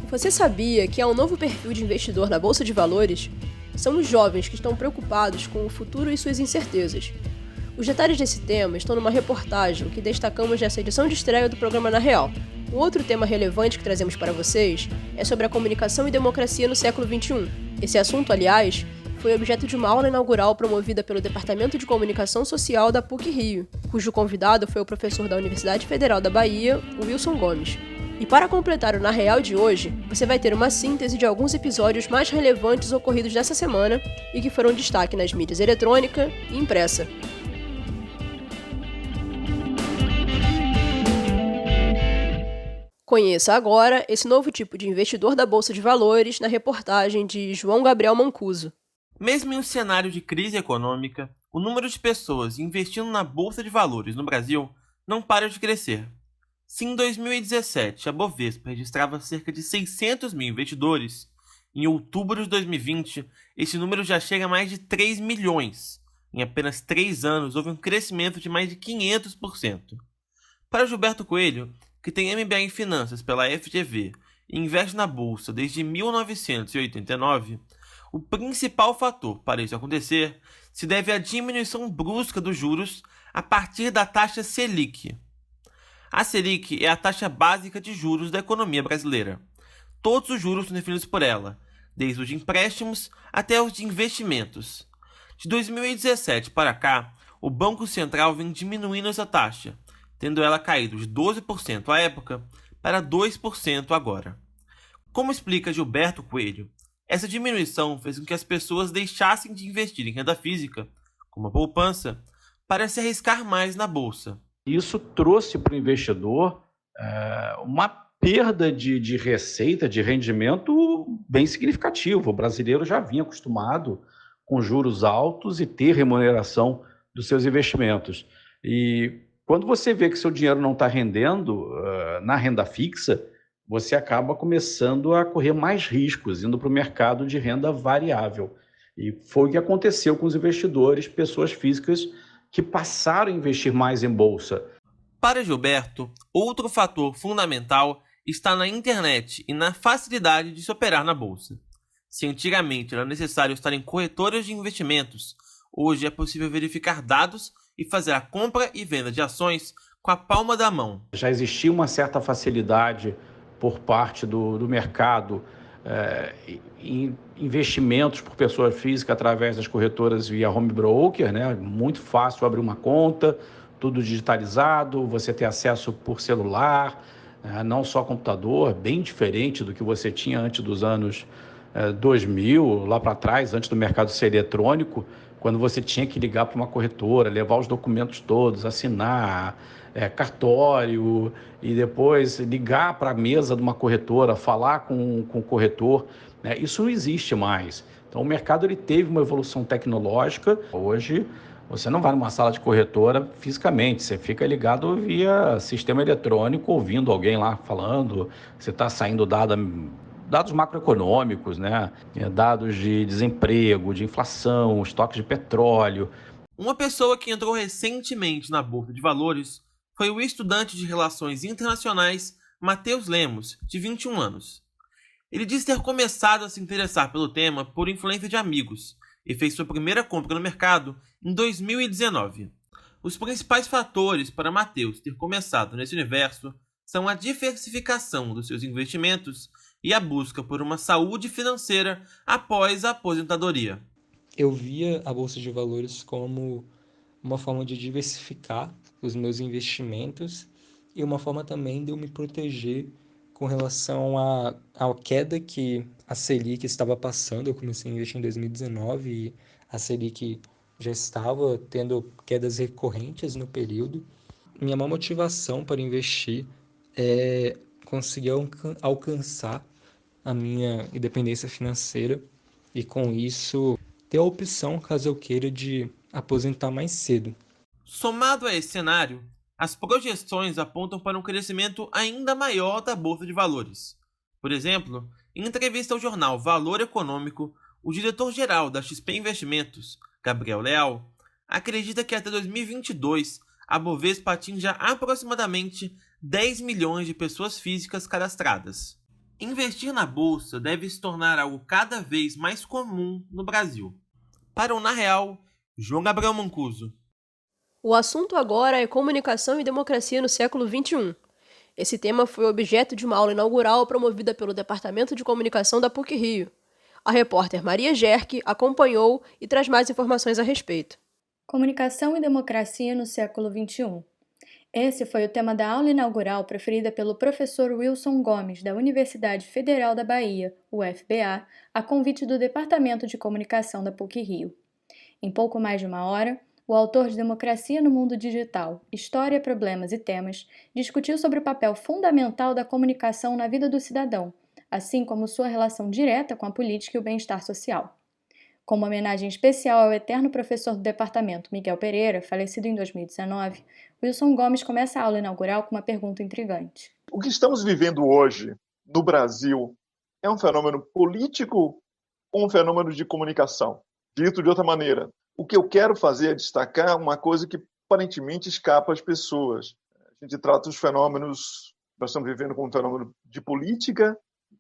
Você sabia que há um novo perfil de investidor na Bolsa de Valores? São os jovens que estão preocupados com o futuro e suas incertezas. Os detalhes desse tema estão numa reportagem que destacamos nessa edição de estreia do programa Na Real. Um outro tema relevante que trazemos para vocês é sobre a comunicação e democracia no século XXI. Esse assunto, aliás, foi objeto de uma aula inaugural promovida pelo Departamento de Comunicação Social da PUC-Rio, cujo convidado foi o professor da Universidade Federal da Bahia, Wilson Gomes. E para completar o Na Real de hoje, você vai ter uma síntese de alguns episódios mais relevantes ocorridos nessa semana e que foram destaque nas mídias eletrônica e impressa. Conheça agora esse novo tipo de investidor da Bolsa de Valores na reportagem de João Gabriel Mancuso. Mesmo em um cenário de crise econômica, o número de pessoas investindo na Bolsa de Valores no Brasil não para de crescer. Se em 2017 a Bovespa registrava cerca de 600 mil investidores, em outubro de 2020 esse número já chega a mais de 3 milhões. Em apenas 3 anos houve um crescimento de mais de 500%. Para Gilberto Coelho, que tem MBA em Finanças pela FGV e investe na Bolsa desde 1989, o principal fator para isso acontecer se deve à diminuição brusca dos juros a partir da taxa Selic. A Selic é a taxa básica de juros da economia brasileira. Todos os juros são definidos por ela, desde os de empréstimos até os de investimentos. De 2017 para cá, o Banco Central vem diminuindo essa taxa, tendo ela caído de 12% à época para 2% agora. Como explica Gilberto Coelho, essa diminuição fez com que as pessoas deixassem de investir em renda física, como a poupança, para se arriscar mais na bolsa. Isso trouxe para o investidor uma perda de receita, de rendimento bem significativo. O brasileiro já vinha acostumado com juros altos e ter remuneração dos seus investimentos. E quando você vê que seu dinheiro não está rendendo na renda fixa, você acaba começando a correr mais riscos, indo para o mercado de renda variável. E foi o que aconteceu com os investidores, pessoas físicas que passaram a investir mais em bolsa. Para Gilberto, outro fator fundamental está na internet e na facilidade de se operar na bolsa. Se antigamente era necessário estar em corretoras de investimentos, hoje é possível verificar dados e fazer a compra e venda de ações com a palma da mão. Já existia uma certa facilidade por parte do mercado em investimentos por pessoa física através das corretoras via home broker, né? Muito fácil abrir uma conta, tudo digitalizado, você ter acesso por celular, não só computador, bem diferente do que você tinha antes dos anos 2000, lá para trás, antes do mercado ser eletrônico, quando você tinha que ligar para uma corretora, levar os documentos todos, assinar cartório e depois ligar para a mesa de uma corretora, falar com o corretor, né? Isso não existe mais. Então o mercado ele teve uma evolução tecnológica. Hoje você não vai numa sala de corretora fisicamente, você fica ligado via sistema eletrônico, ouvindo alguém lá falando, você está saindo dados macroeconômicos, né? Dados de desemprego, de inflação, estoques de petróleo. Uma pessoa que entrou recentemente na Bolsa de Valores foi o estudante de Relações Internacionais Matheus Lemos, de 21 anos. Ele diz ter começado a se interessar pelo tema por influência de amigos e fez sua primeira compra no mercado em 2019. Os principais fatores para Matheus ter começado nesse universo são a diversificação dos seus investimentos e a busca por uma saúde financeira após a aposentadoria. Eu via a Bolsa de Valores como uma forma de diversificar os meus investimentos e uma forma também de eu me proteger com relação à queda que a Selic estava passando. Eu comecei a investir em 2019 e a Selic já estava tendo quedas recorrentes no período. Minha maior motivação para investir é conseguir alcançar a minha independência financeira e, com isso, ter a opção, caso eu queira, de aposentar mais cedo. Somado a esse cenário, as projeções apontam para um crescimento ainda maior da Bolsa de Valores. Por exemplo, em entrevista ao jornal Valor Econômico, o diretor-geral da XP Investimentos, Gabriel Leal, acredita que até 2022 a Bovespa atinja aproximadamente 10 milhões de pessoas físicas cadastradas. Investir na bolsa deve se tornar algo cada vez mais comum no Brasil. Para o Na Real, João Gabriel Mancuso. O assunto agora é comunicação e democracia no século XXI. Esse tema foi objeto de uma aula inaugural promovida pelo Departamento de Comunicação da PUC-Rio. A repórter Maria Gerke acompanhou e traz mais informações a respeito. Comunicação e democracia no século XXI. Esse foi o tema da aula inaugural proferida pelo professor Wilson Gomes, da Universidade Federal da Bahia, UFBA, a convite do Departamento de Comunicação da PUC-Rio. Em pouco mais de uma hora, o autor de Democracia no Mundo Digital, História, Problemas e Temas, discutiu sobre o papel fundamental da comunicação na vida do cidadão, assim como sua relação direta com a política e o bem-estar social. Como homenagem especial ao eterno professor do departamento, Miguel Pereira, falecido em 2019, Wilson Gomes começa a aula inaugural com uma pergunta intrigante. O que estamos vivendo hoje no Brasil é um fenômeno político ou um fenômeno de comunicação? Dito de outra maneira, o que eu quero fazer é destacar uma coisa que aparentemente escapa às pessoas. A gente trata os fenômenos, nós estamos vivendo como um fenômeno de política,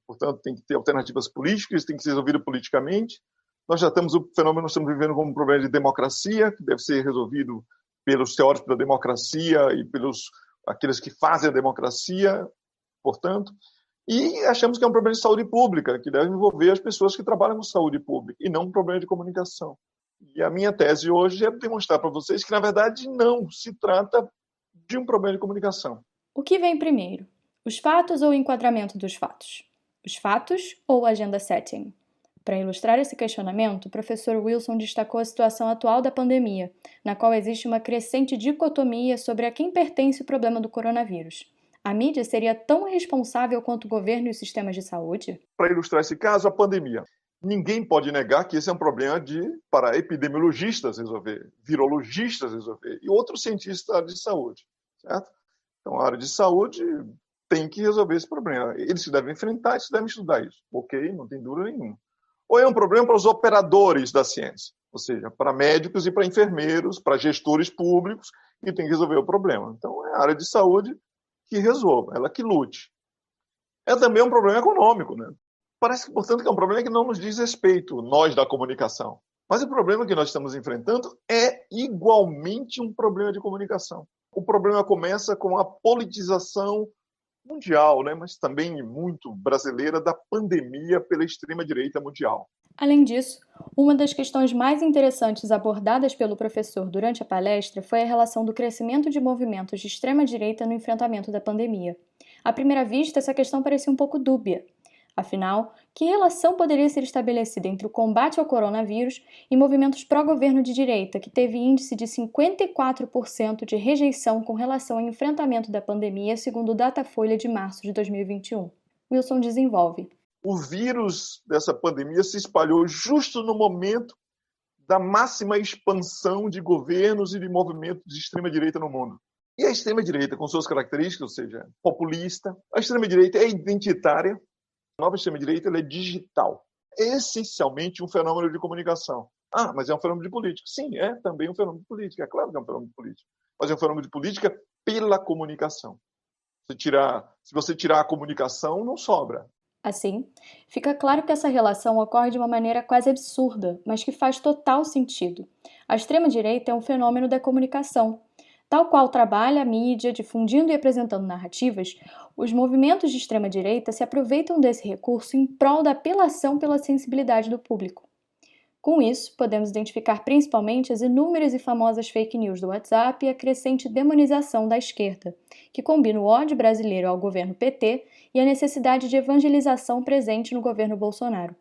portanto tem que ter alternativas políticas, tem que ser resolvido politicamente. Nós já temos o fenômeno, nós estamos vivendo como um problema de democracia, que deve ser resolvido pelos teóricos da democracia e pelos aqueles que fazem a democracia, portanto. E achamos que é um problema de saúde pública, que deve envolver as pessoas que trabalham com saúde pública, e não um problema de comunicação. E a minha tese hoje é demonstrar para vocês que, na verdade, não se trata de um problema de comunicação. O que vem primeiro? Os fatos ou o enquadramento dos fatos? Os fatos ou a agenda setting? Para ilustrar esse questionamento, o professor Wilson destacou a situação atual da pandemia, na qual existe uma crescente dicotomia sobre a quem pertence o problema do coronavírus. A mídia seria tão responsável quanto o governo e os sistemas de saúde? Para ilustrar esse caso, a pandemia. Ninguém pode negar que esse é um problema para epidemiologistas resolver, virologistas resolver e outros cientistas da área de saúde, certo? Então, a área de saúde tem que resolver esse problema. Eles se devem enfrentar, eles devem estudar isso. Ok, não tem dúvida nenhuma. Ou é um problema para os operadores da ciência, ou seja, para médicos e para enfermeiros, para gestores públicos, que tem que resolver o problema. Então, é a área de saúde que resolva, ela que lute. É também um problema econômico, né? Parece, portanto, que é um problema que não nos diz respeito, nós da comunicação. Mas o problema que nós estamos enfrentando é igualmente um problema de comunicação. O problema começa com a politização mundial, né, mas também muito brasileira, da pandemia pela extrema-direita mundial. Além disso, uma das questões mais interessantes abordadas pelo professor durante a palestra foi a relação do crescimento de movimentos de extrema-direita no enfrentamento da pandemia. À primeira vista, essa questão parecia um pouco dúbia. Afinal, que relação poderia ser estabelecida entre o combate ao coronavírus e movimentos pró-governo de direita, que teve índice de 54% de rejeição com relação ao enfrentamento da pandemia, segundo o Datafolha de março de 2021? Wilson desenvolve. O vírus dessa pandemia se espalhou justo no momento da máxima expansão de governos e de movimentos de extrema-direita no mundo. E a extrema-direita, com suas características, ou seja, populista, a extrema-direita é identitária, a nova extrema-direita é digital. É essencialmente um fenômeno de comunicação. Ah, mas é um fenômeno de política. Sim, é também um fenômeno de política. É claro que é um fenômeno de política. Mas é um fenômeno de política pela comunicação. Se você tirar a comunicação, não sobra. Assim, fica claro que essa relação ocorre de uma maneira quase absurda, mas que faz total sentido. A extrema-direita é um fenômeno da comunicação. Tal qual trabalha a mídia, difundindo e apresentando narrativas, os movimentos de extrema-direita se aproveitam desse recurso em prol da apelação pela sensibilidade do público. Com isso, podemos identificar principalmente as inúmeras e famosas fake news do WhatsApp e a crescente demonização da esquerda, que combina o ódio brasileiro ao governo PT e a necessidade de evangelização presente no governo Bolsonaro.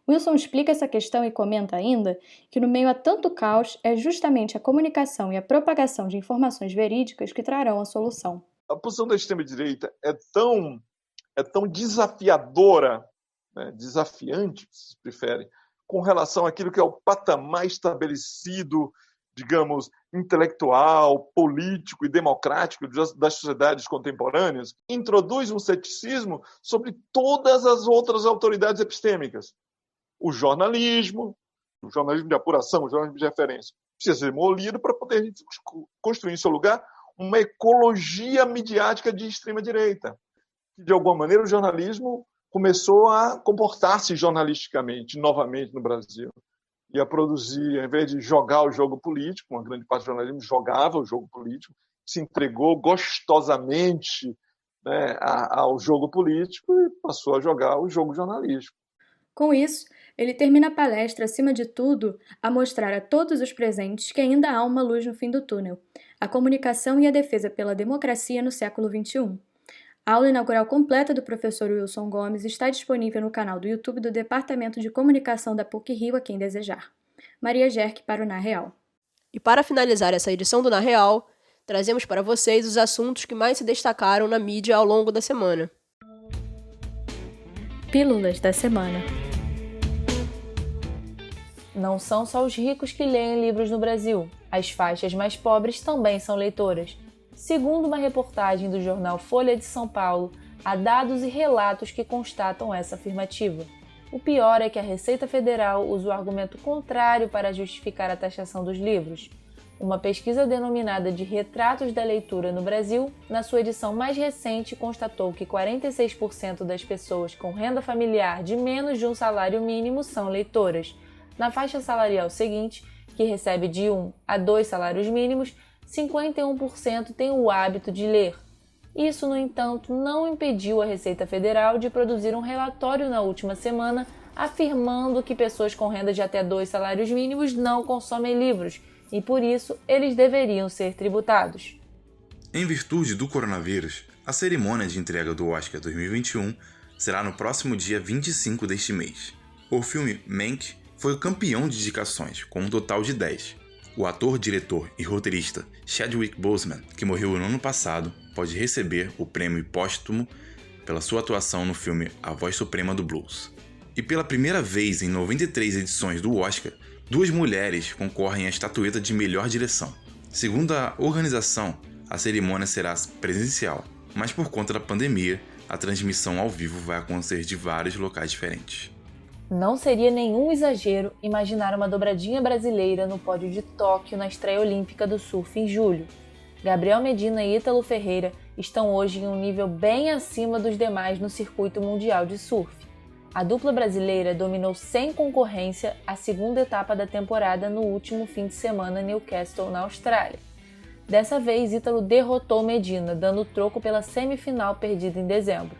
Wilson explica essa questão e comenta ainda que, no meio a tanto caos, é justamente a comunicação e a propagação de informações verídicas que trarão a solução. A posição da extrema-direita é tão desafiadora, né, desafiante, se preferem, com relação àquilo que é o patamar estabelecido, digamos, intelectual, político e democrático das sociedades contemporâneas, introduz um ceticismo sobre todas as outras autoridades epistêmicas. O jornalismo de apuração, o jornalismo de referência, precisa ser demolido para poder construir em seu lugar uma ecologia midiática de extrema-direita. De alguma maneira, o jornalismo começou a comportar-se jornalisticamente novamente no Brasil e a produzir, ao invés de jogar o jogo político, uma grande parte do jornalismo jogava o jogo político, se entregou gostosamente, né, ao jogo político e passou a jogar o jogo jornalístico. Com isso, ele termina a palestra, acima de tudo, a mostrar a todos os presentes que ainda há uma luz no fim do túnel: a comunicação e a defesa pela democracia no século XXI. A aula inaugural completa do professor Wilson Gomes está disponível no canal do YouTube do Departamento de Comunicação da PUC-Rio a quem desejar. Maria Gerck para o Na Real. E para finalizar essa edição do Na Real, trazemos para vocês os assuntos que mais se destacaram na mídia ao longo da semana. Pílulas da semana. Não são só os ricos que leem livros no Brasil. As faixas mais pobres também são leitoras. Segundo uma reportagem do jornal Folha de São Paulo, há dados e relatos que constatam essa afirmativa. O pior é que a Receita Federal usa o argumento contrário para justificar a taxação dos livros. Uma pesquisa denominada de Retratos da Leitura no Brasil, na sua edição mais recente, constatou que 46% das pessoas com renda familiar de menos de um salário mínimo são leitoras. Na faixa salarial seguinte, que recebe de 1 a 2 salários mínimos, 51% têm o hábito de ler. Isso, no entanto, não impediu a Receita Federal de produzir um relatório na última semana afirmando que pessoas com renda de até 2 salários mínimos não consomem livros e, por isso, eles deveriam ser tributados. Em virtude do coronavírus, a cerimônia de entrega do Oscar 2021 será no próximo dia 25 deste mês. O filme Mank foi o campeão de indicações, com um total de 10. O ator, diretor e roteirista Chadwick Boseman, que morreu no ano passado, pode receber o prêmio póstumo pela sua atuação no filme A Voz Suprema do Blues. E pela primeira vez em 93 edições do Oscar, 2 mulheres concorrem à estatueta de melhor direção. Segundo a organização, a cerimônia será presencial, mas por conta da pandemia, a transmissão ao vivo vai acontecer de vários locais diferentes. Não seria nenhum exagero imaginar uma dobradinha brasileira no pódio de Tóquio na estreia olímpica do surf em julho. Gabriel Medina e Ítalo Ferreira estão hoje em um nível bem acima dos demais no circuito mundial de surf. A dupla brasileira dominou sem concorrência a segunda etapa da temporada no último fim de semana em Newcastle, na Austrália. Dessa vez, Ítalo derrotou Medina, dando troco pela semifinal perdida em dezembro.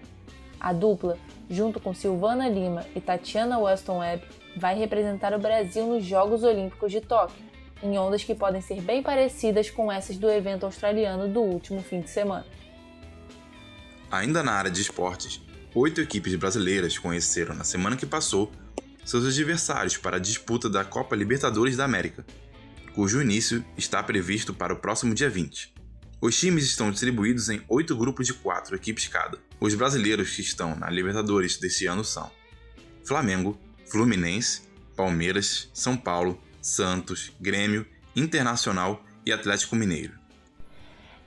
A dupla, junto com Silvana Lima e Tatiana Weston Webb, vai representar o Brasil nos Jogos Olímpicos de Tóquio, em ondas que podem ser bem parecidas com essas do evento australiano do último fim de semana. Ainda na área de esportes, 8 equipes brasileiras conheceram na semana que passou seus adversários para a disputa da Copa Libertadores da América, cujo início está previsto para o próximo dia 20. Os times estão distribuídos em 8 grupos de 4 equipes cada. Os brasileiros que estão na Libertadores deste ano são Flamengo, Fluminense, Palmeiras, São Paulo, Santos, Grêmio, Internacional e Atlético Mineiro.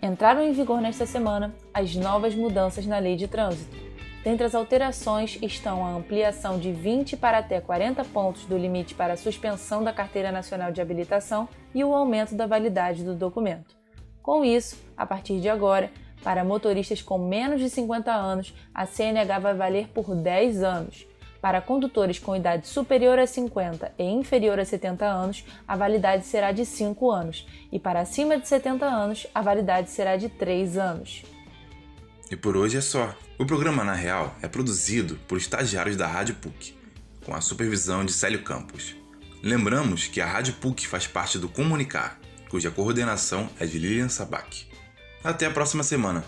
Entraram em vigor nesta semana as novas mudanças na Lei de Trânsito. Dentre as alterações estão a ampliação de 20 para até 40 pontos do limite para a suspensão da Carteira Nacional de Habilitação e o aumento da validade do documento. Com isso, a partir de agora, para motoristas com menos de 50 anos, a CNH vai valer por 10 anos. Para condutores com idade superior a 50 e inferior a 70 anos, a validade será de 5 anos, e para acima de 70 anos, a validade será de 3 anos. E por hoje é só. O programa Na Real é produzido por estagiários da Rádio PUC, com a supervisão de Célio Campos. Lembramos que a Rádio PUC faz parte do Comunicar, cuja coordenação é de Lilian Sabac. Até a próxima semana!